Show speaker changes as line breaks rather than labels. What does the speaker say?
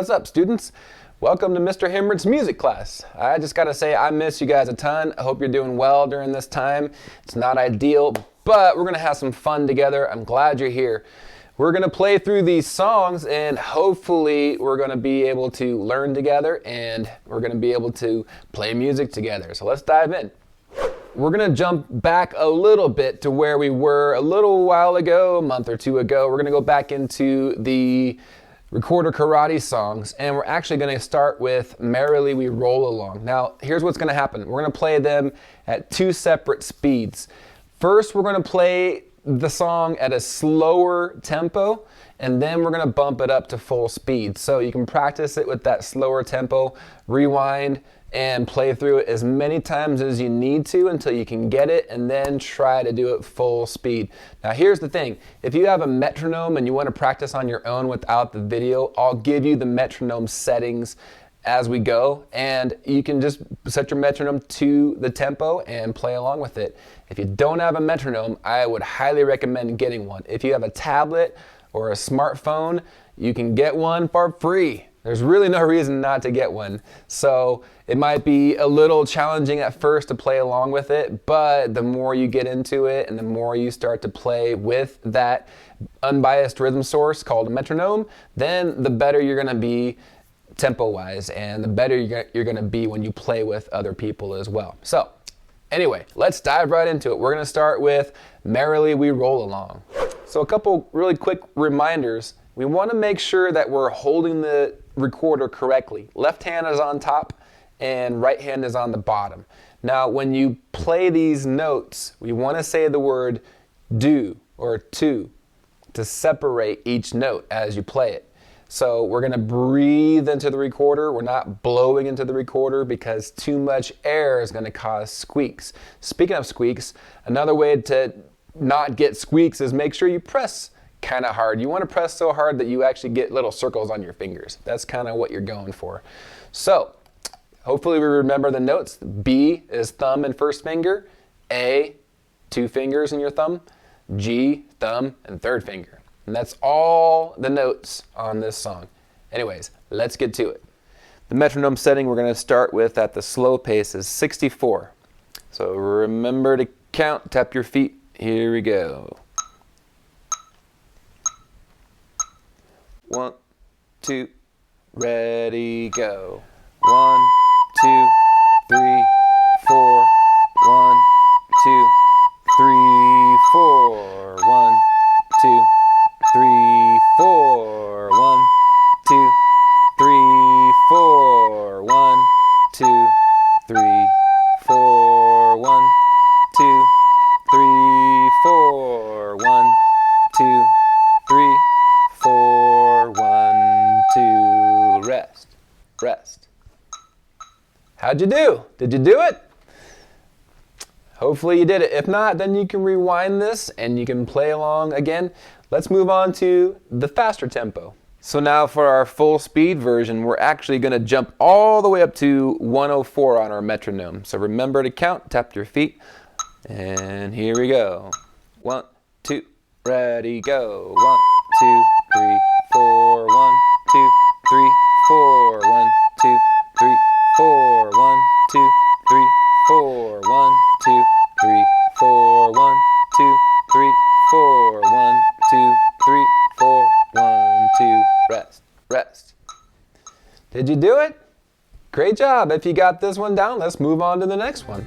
what's up, students? Welcome to Mr. Hemmert's music class. I just gotta say I miss you guys a ton. I hope you're doing well during this time. It's not ideal, but we're gonna have some fun together. I'm glad you're here. We're gonna play through these songs and hopefully we're gonna be able to learn together and we're gonna be able to play music together. So let's dive in. We're gonna jump back a little bit to where we were a little while ago, a month or two ago. We're gonna go back into the recorder karate songs, and we're actually gonna start with Merrily We Roll Along. Now, here's what's gonna happen. We're gonna play them at two separate speeds. First, we're gonna play the song at a slower tempo, and then we're gonna bump it up to full speed. So you can practice it with that slower tempo, rewind, and play through it as many times as you need to until you can get it, and then try to do it full speed. Now here's the thing, if you have a metronome and you want to practice on your own without the video, I'll give you the metronome settings as we go, and you can just set your metronome to the tempo and play along with it. If you don't have a metronome, I would highly recommend getting one. If you have a tablet or a smartphone, you can get one for free. There's really no reason not to get one. So it might be a little challenging at first to play along with it, but the more you get into it and the more you start to play with that unbiased rhythm source called a metronome, then the better you're gonna be tempo-wise and the better you're gonna be when you play with other people as well. So anyway, let's dive right into it. We're gonna start with Merrily We Roll Along. So a couple really quick reminders. We want to make sure that we're holding the recorder correctly. Left hand is on top and right hand is on the bottom. Now when you play these notes, we want to say the word do or to separate each note as you play it. So we're going to breathe into the recorder. We're not blowing into the recorder because too much air is going to cause squeaks. Speaking of squeaks, another way to not get squeaks is make sure you press kind of hard. You want to press so hard that you actually get little circles on your fingers. That's kind of what you're going for. So hopefully we remember the notes. B is thumb and first finger. A, two fingers in your thumb. G, thumb and third finger. And that's all the notes on this song. Anyways, let's get to it. The metronome setting we're going to start with at the slow pace is 64. So remember to count, tap your feet. Here we go. 1, 2, ready, go. 1, 2, 3, 4. 1, 2, 3, 4. 1, 2, 3, 4. 1, 2, 3, 4. 1, 2, 3, 4. 1, 2, 3, 4. 1, 2, 3, 4, 1, 2, rest, rest. How'd you do? Did you do it? Hopefully you did it. If not, then you can rewind this and you can play along again. Let's move on to the faster tempo. So now for our full speed version, we're actually going to jump all the way up to 104 on our metronome. So remember to count, tap your feet, and here we go. 1, 2, ready, go. 1, 2, 3, 4. 1, 2, 3, 4. 1, 2, 3, 4. 1, 2, 3, 4. 1, 2, 3, 4. 1, 2, 3, 4. 1, 2, 3, 4. 1, 2, rest, rest. Did you do it? Great job. If you got this one down, let's move on to the next one.